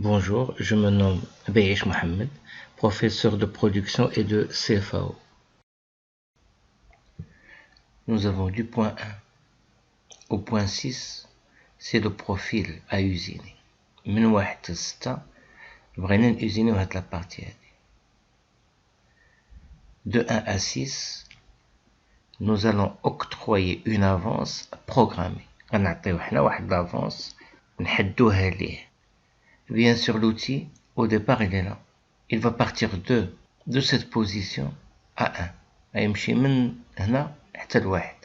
Bonjour, je me nomme Bayesh Mohamed, professeur de production et de CFAO. Nous avons du point 1 au point 6, c'est le profil à usiner. من 1 حتى 6 بغينا نusiner هاد la partie هادي. De 1 à 6, nous allons octroyer une avance programmée. غنعطيو حنا واحد l'avance نحدوها ليه. Bien sûr, l'outil, au départ, il est là. Il va partir de cette position à 1. غيمشي من هنا حتى لواحد.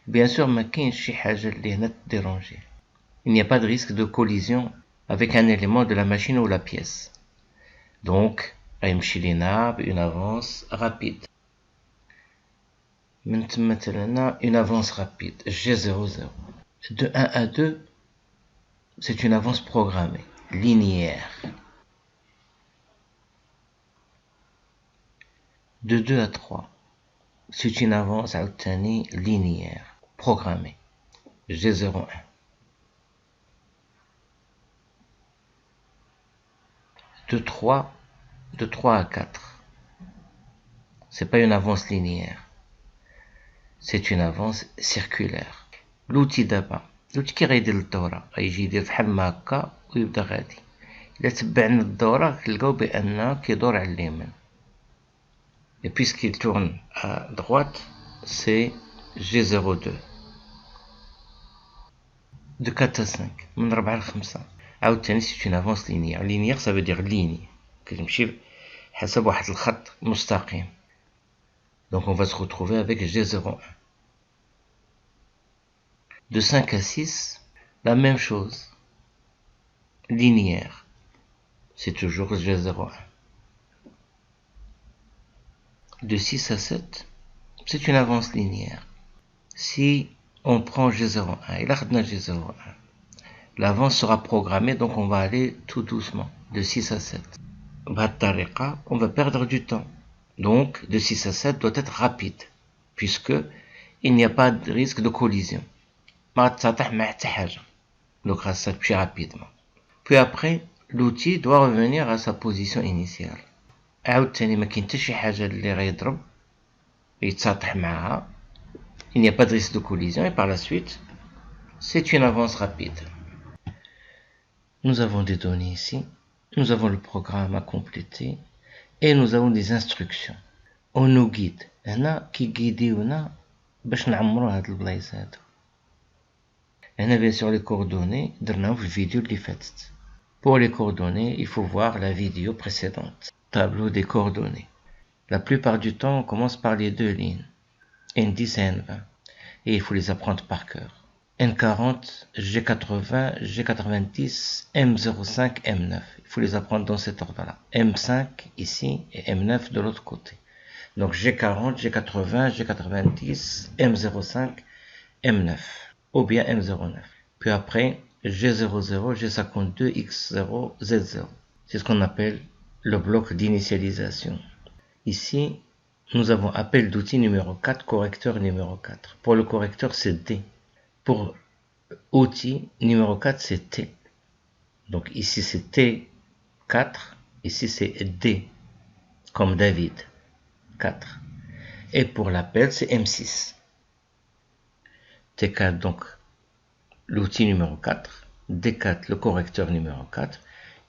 Bien sûr, ما كاينش شي حاجة اللي هنا تديرونجي. Il n'y a pas de risque de collision avec un élément de la machine ou la pièce. Donc, غيمشي لينا une avance rapide. من تما حتى لهنا une avance rapide G00. De 1 à 2, c'est une avance programmée, linéaire. De 2 à 3, c'est une avance عاوتاني linéaire, programmée, G01. De 3 à 4, c'est pas une avance linéaire, c'est une avance circulaire. L'outil d'abord, l'outil qui غيدير الدورة غيجي يدير فحال ما هكا ويبدا غادي. إلا تبعنا الدورة كنلقاو بأنه كيدور على اليمين. Et puisqu'il tourne à droite, c'est G02. De 4 à 5, من 4 ل 5. عاوتاني c'est une avance linéaire. Linéaire, ça veut dire ligne. كتمشي حسب واحد الخط مستقيم. Donc on va se retrouver avec G01. De 5 à 6, la même chose. Linéaire. C'est toujours G01. De 6 à 7, c'est une avance linéaire. Si on prend G01, et là on a G01, l'avance sera programmée, donc on va aller tout doucement, de 6 à 7. On va perdre du temps. Donc, de 6 à 7 doit être rapide, puisque il n'y a pas de risque de collision. Donc, ça tue rapidement. Puis après, l'outil doit revenir à sa position initiale. Il n'y a pas de risque de collision, et par la suite, c'est une avance rapide. Nous avons des données ici, nous avons le programme à compléter, et nous avons des instructions. On nous guide. هنا كيغيديونا باش نعمرو هاد البلايص هادو. هنا bien sûr les coordonnées درناهم في الفيديو اللي فاتت. Pour les coordonnées, il faut voir la vidéo précédente. Tableau des coordonnées. La plupart du temps, on commence par les deux lignes, N10 et N20, et il faut les apprendre par cœur. N40, G80, G90, M05, M9. Il faut les apprendre dans cet ordre-là. M5 ici et M9 de l'autre côté. Donc G40, G80, G90, M05, M9. Ou bien M09. Puis après, G00, G52, X0, Z0. C'est ce qu'on appelle le bloc d'initialisation. Ici, nous avons appel d'outil numéro 4, correcteur numéro 4. Pour le correcteur, c'est D. Pour outil numéro 4, c'est T. Donc ici, c'est T4. Ici, c'est D, comme David. 4. Et pour l'appel, c'est M6. T4, donc, l'outil numéro 4. D4, le correcteur numéro 4.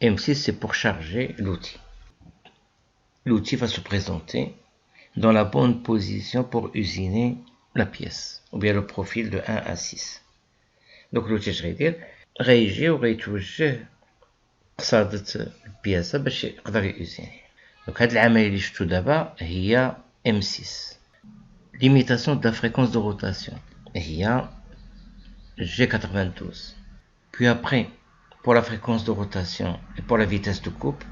M6, c'est pour charger l'outil. L'outil va se présenter dans la bonne position pour usiner la pièce, ou bien le profil de 1 à 6. Donc l'outil غيجي وغيتوجه قصادة البياسة باش يقدر يوزيني. Donc هاد العملية اللي شفتو دابا هي M6. Limitation de la fréquence de rotation هي G92. Puis après, pour la fréquence de rotation et pour la vitesse de coupe,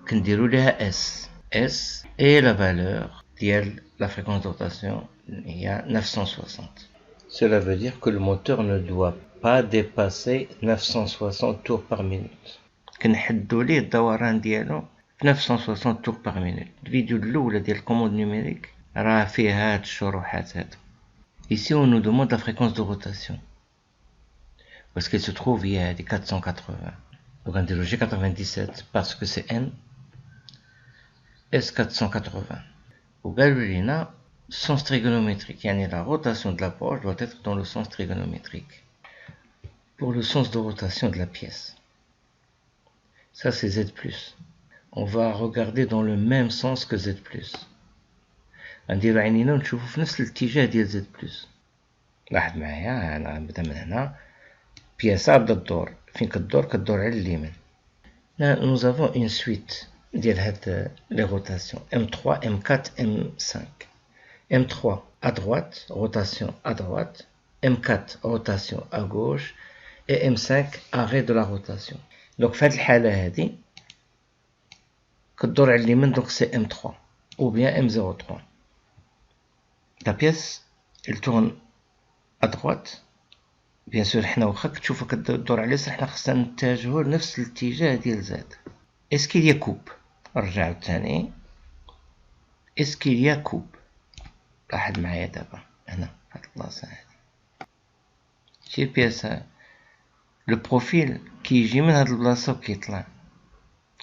كنديرو ليها S. S et la valeur ديال la fréquence de rotation هي 960. Cela veut dire que le moteur ne doit pas dépasser 960 tours par minute. كنحدو ليه الدوران ديالو 960 tours par minute. الفيديو الاولى ديال الكوموند نيميريك راه فيه هاد الشروحات هادو. Ici on nous demande la fréquence de rotation. Parce qu'elle se trouve il y a des 480. Donc on dit le G97 parce que c'est N, S480. Ou Galulina, sens trigonométrique. La rotation de la poche doit être dans le sens trigonométrique. Pour le sens de rotation de la pièce. Ça c'est Z+. On va regarder dans le même sens que Z+. ندير عينينا ونشوفوا في نفس الاتجاه ديال Z+. لاحظ معايا انا نبدا من هنا بياسة بدا الدور فين كدور على اليمين. Nous avons une suite ديال هاد les rotations M3, M4, M5. M3 à droite, rotation à droite, M4 rotation à gauche et M5 arrêt de la rotation. Donc في هاد الحالة هادي كدور على اليمين donc c'est M3 ou bien M03. La pièce elle tourne à droite. Bien sûr حنا واخا كتشوفو كدور على اليسار حنا خصنا نتجهو لنفس الاتجاه ديال زاد. Est-ce qu'il y a coupe؟ نرجعو تاني. Est-ce qu'il y a coupe؟ لاحظ معايا دابا هنا هاد البلاصة هادي. شي البياسة لو بروفيل كيجي من هاد البلاصة وكيطلع.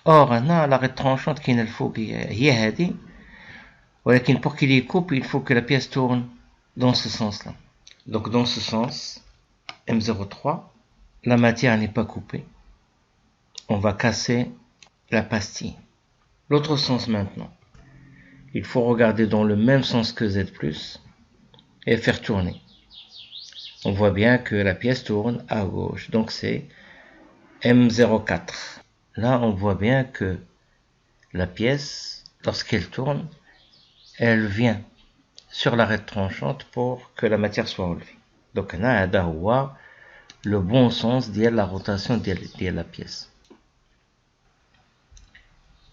اور هنا لا ريترونشونت كاينة الفوقية هي هادي. ولكن pour qu'il y ait coupe il faut que la pièce tourne dans ce sens-là. Donc dans ce sens M03, la matière n'est pas coupée. On va casser la pastille. L'autre sens maintenant. Il faut regarder dans le même sens que Z+, et faire tourner. On voit bien que la pièce tourne à gauche. Donc c'est M04. Là, on voit bien que la pièce, lorsqu'elle tourne, elle vient sur l'arête tranchante pour que la matière soit relevée. Donc là, on a le bon sens de la rotation de la pièce.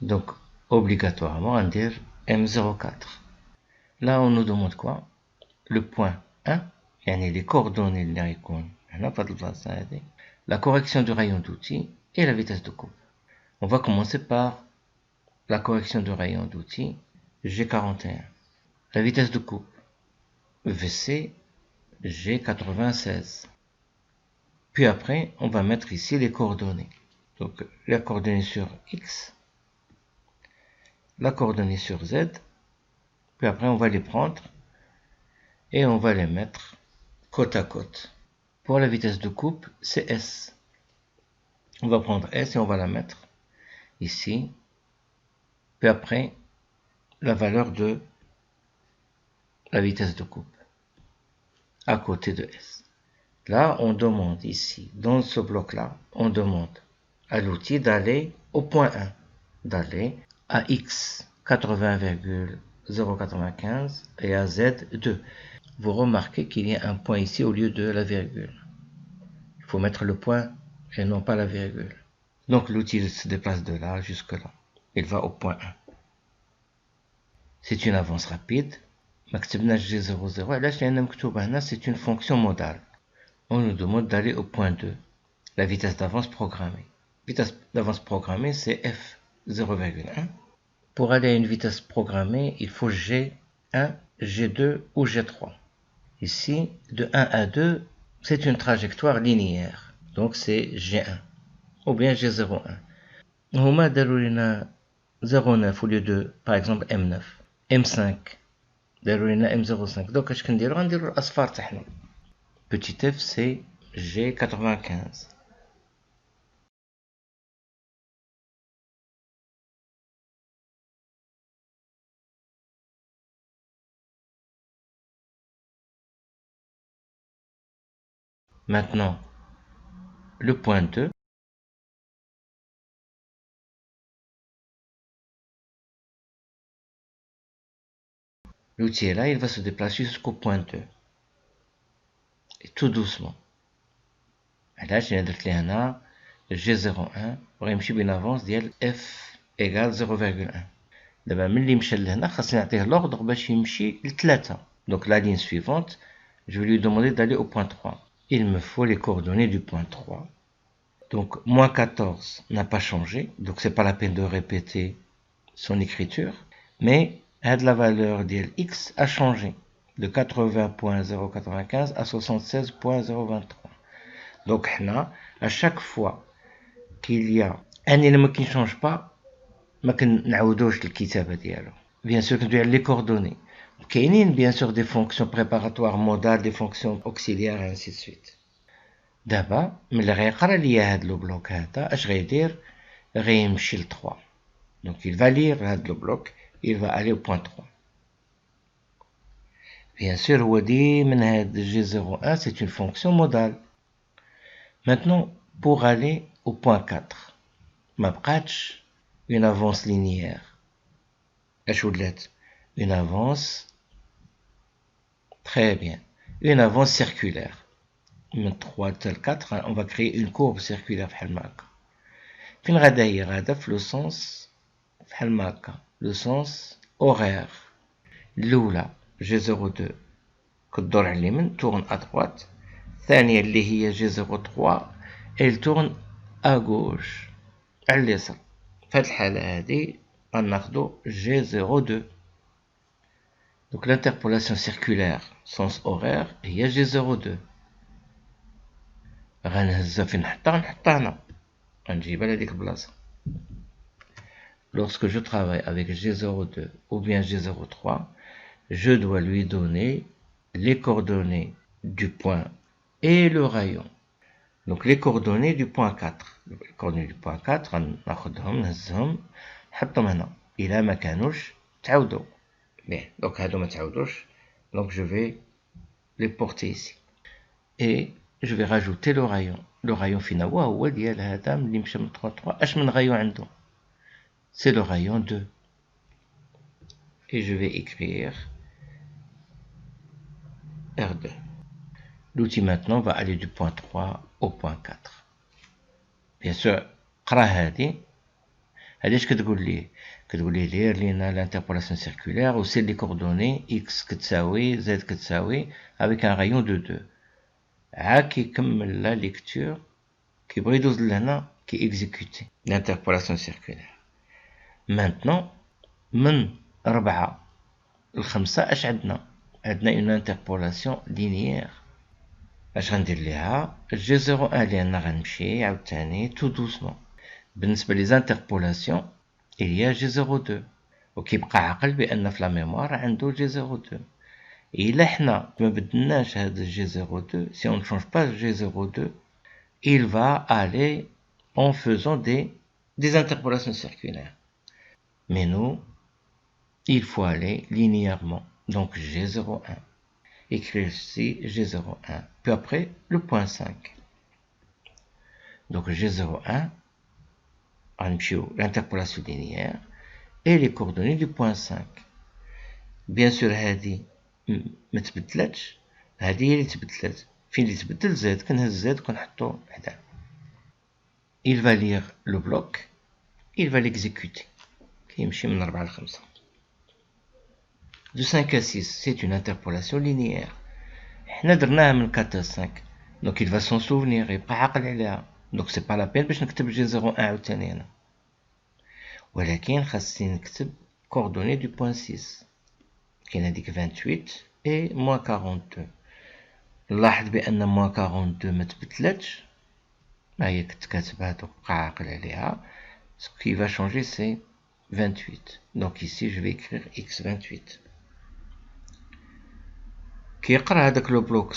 Donc, obligatoirement, on dit M04. Là, on nous demande quoi? Le point 1, les coordonnées de l'icône. La correction du rayon d'outil et la vitesse de coupe. On va commencer par la correction du rayon d'outil G41. La vitesse de coupe VC G96. Puis après, on va mettre ici les coordonnées. Donc, les coordonnées sur X, la coordonnée sur Z, puis après on va les prendre et on va les mettre côte à côte. Pour la vitesse de coupe, c'est S. On va prendre S et on va la mettre ici, puis après la valeur de la vitesse de coupe à côté de S. Là, on demande ici, dans ce bloc-là, on demande à l'outil d'aller au point 1, d'aller à X 80,095 et à Z 2. Vous remarquez qu'il y a un point ici au lieu de la virgule. Il faut mettre le point et non pas la virgule. Donc l'outil se déplace de là jusque là. Il va au point 1. C'est une avance rapide. G00, c'est une fonction modale. On nous demande d'aller au point 2. La vitesse d'avance programmée. Vitesse d'avance programmée, c'est F0,1. Pour aller à une vitesse programmée, il faut G1, G2 ou G3. Ici, de 1 à 2, c'est une trajectoire linéaire. Donc c'est G1 ou bien G01. هما داروا لنا 09 au lieu de, par exemple, M9. M5 داروا لنا M05. Donc اش كنديرو؟ غنديرو الأصفار تاعنا. Petit f, c'est G95. Maintenant, le point 2. L'outil est là, il va se déplacer jusqu'au point 2. Et tout doucement. Là, j'ai dit là, G01, وغيمشي بين avance ديال F égale 0,1. دابا ملي مشى لهنا خاصني نعطيه l'ordre باش يمشي ل3. Donc la ligne suivante, je vais lui demander d'aller au point 3. Il me faut les coordonnées du point 3. Donc moins 14 n'a pas changé, donc c'est pas la peine de répéter son écriture, mais la valeur de X a changé de 80.095 à 76.023. Donc à chaque fois qu'il y a un élément qui ne change pas ما كنعاودوش الكتابة ديالو. Bien sûr كندوي على les coordonnées. كاينين bien sûr des fonctions préparatoires modales, des fonctions auxiliaires et ainsi de suite. دابا ملي غيقرا ليا هاد لو بلوك هذا اش غيدير؟ غيمشي ل 3. Donc il va lire هاد لو بلوك, il va aller au point 3. Bien sûr هو ديما هاد G01 c'est une fonction modale. Maintenant pour aller au point 4 ما بقاتش une avance linéaire. اش ولات؟ une avance, très bien, une avance circulaire. من 3 حتى 4 on va créer une courbe circulaire بحال ما هكا. فين غادا هي؟ غادا في لو سونس بحال ما هكا, لو سونس horaire. الاولى G02 كدور على اليمين, tourne à droite. الثانيه اللي هي G03 elle tourne à gauche, على اليسار. في هاد الحاله هادي غناخدو G02. Donc l'interpolation circulaire sens horaire هي G02. غنهزها فين نحطها؟ نحطها هنا, غنجيبها لهاديك البلاصة. Lorsque je travaille avec G02 ou bien G03, je dois lui donner les coordonnées du point et le rayon. Donc les coordonnées du point 4. Les coordonnées du point 4 غناخدهم نهزهم نحطهم هنا. إلا ما كانوش تعاودو. Bien, donc هادو ما تعاودوش. Donc je vais les porter ici. Et je vais rajouter le rayon. Le rayon فينا هو ديال هذا ملي مشى من 3 3. اش من rayon عنده؟ C'est le rayon 2. Et je vais écrire R2. L'outil maintenant va aller du point 3 au point 4. Bien sûr, قرا هادي. هادي اش كتقول ليه؟ كتقول ليه دير لينا l'interpolation circulaire و سير لي coordonnées x كتساوي z كتساوي avec un rayon de 2. عاد كيكمل لا ليكتور, كيبغي يدوز لهنا كي exécuter l'interpolation circulaire. Maintenant من 4 ل 5 اش عندنا؟ عندنا une interpolation linéaire. اش غندير ليها؟ G01 لأن غنمشي عاوتاني tout doucement. بالنسبة لي زانتربولاسيون il y a G02 وكيبقى عاقل بأن في لا ميموار عنده G02. إلا حنا ما بدلناش هذا G02, si on ne change pas G02, il va aller en faisant des interpolations circulaires. Mais nous, il faut aller linéairement. Donc G01. Écrire ici G01. Puis après le point 5. Donc G01, l'interpolation linéaire et les coordonnées du point 5. Bien sûr هذه ما تبدلتش, هذه هي اللي تبدلت. فين اللي تبدل؟ زاد, كنهز زاد كنحطو حدا. Il va lire le bloc, il va l'exécuter. كيمشي من 4 ل 5. De 5 à 6, c'est une interpolation linéaire. حنا درناها من 4 à 5. Donc il va s'en souvenir, يبقى عاقل عليها. Donc c'est pas la peine باش نكتب G01 عاوتاني هنا. ولكن خاصني نكتب coordonnées du point 6. كاين هذيك 28 et moins 42. نلاحظ بأن moins 42 ما تبدلتش. ما هي كنت كاتبها دوك بقى عاقل عليها. Ce qui va changer c'est 28. Donc ici je vais écrire x28. كيقرا هذاك لو بلوك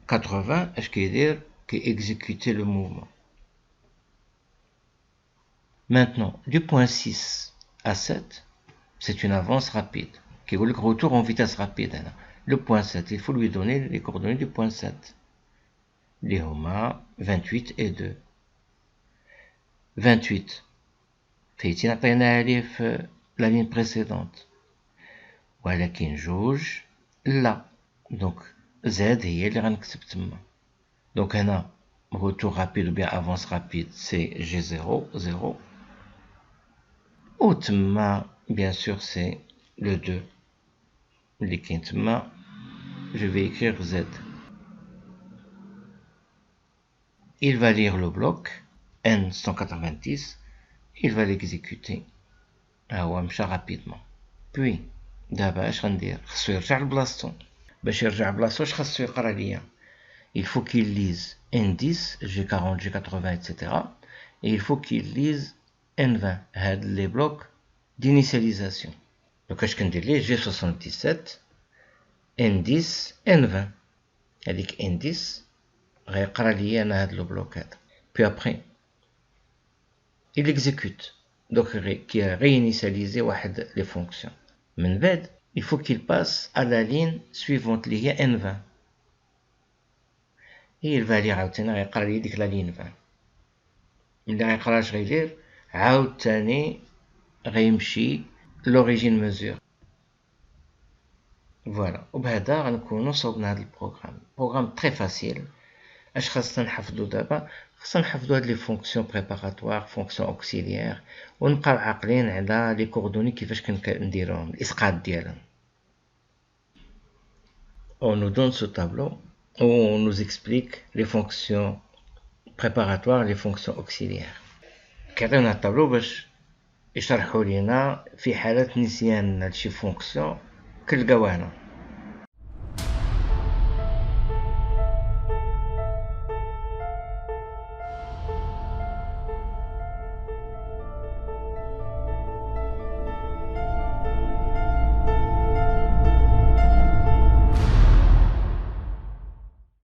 180 اش كيدير؟ كيexécuter le mouvement. Maintenant du point 6 à 7 c'est une avance rapide. كيقول لك retour en vitesse rapide هنا. Le point 7, il faut lui donner les coordonnées du point 7. اللي هما 28 et 2. 28 فايتين عطيناها ليه في la ligne précédente. ولكن جوج لا. Donc Z هي اللي غنكتب تما. Donc هنا retour rapide ou bien avance rapide c'est G0, 0. Ou تما bien sûr c'est le 2. اللي كاين تما je vais écrire Z. Il va lire le bloc N190, il va l'exécuter. هو مشى rapidement. Puis دابا اش غندير؟ خصو يرجع لبلاصتو. باش يرجع لبلاصتو اش خاصو يقرا ليا؟ Il faut qu'il lise N10, G40, G80, etc. et il faut qu'il lise N20 هاد les blocs d'initialisation. Donc اش كندير ليه G77 N10 N20 هذيك N10 غيقرا لي انا هاد لو بلوك هذا. Puis après il exécute, donc qui a réinitialisé واحد les fonctions. من بعد il faut qu'il passe à la ligne suivante اللي هي N20 et il va lire عاوتاني غيقرا لي ديك لا ligne 20. ملي غيقرا اش غيدير عاوتاني غيمشي l'origine mesure. Voilà, وبهذا غنكونو صوبنا هاد البروغرام. بروغرام تري فاسيل. اش خاصنا نحفظو دابا؟ خاصنا نحفظو هاد لي فونكسيون بريباراتوار، فونكسيون اوكسيليير، ونبقاو عاقلين على لي كوردوني كيفاش كنديروهم، الاسقاط ديالهم. On nous donne ce tableau où on nous explique les fonctions préparatoires, les fonctions auxiliaires. كيعطيونا الطابلو باش يشرحوا لينا في حالة نسيان هادشي فونكسيون كنلقاوه هنا.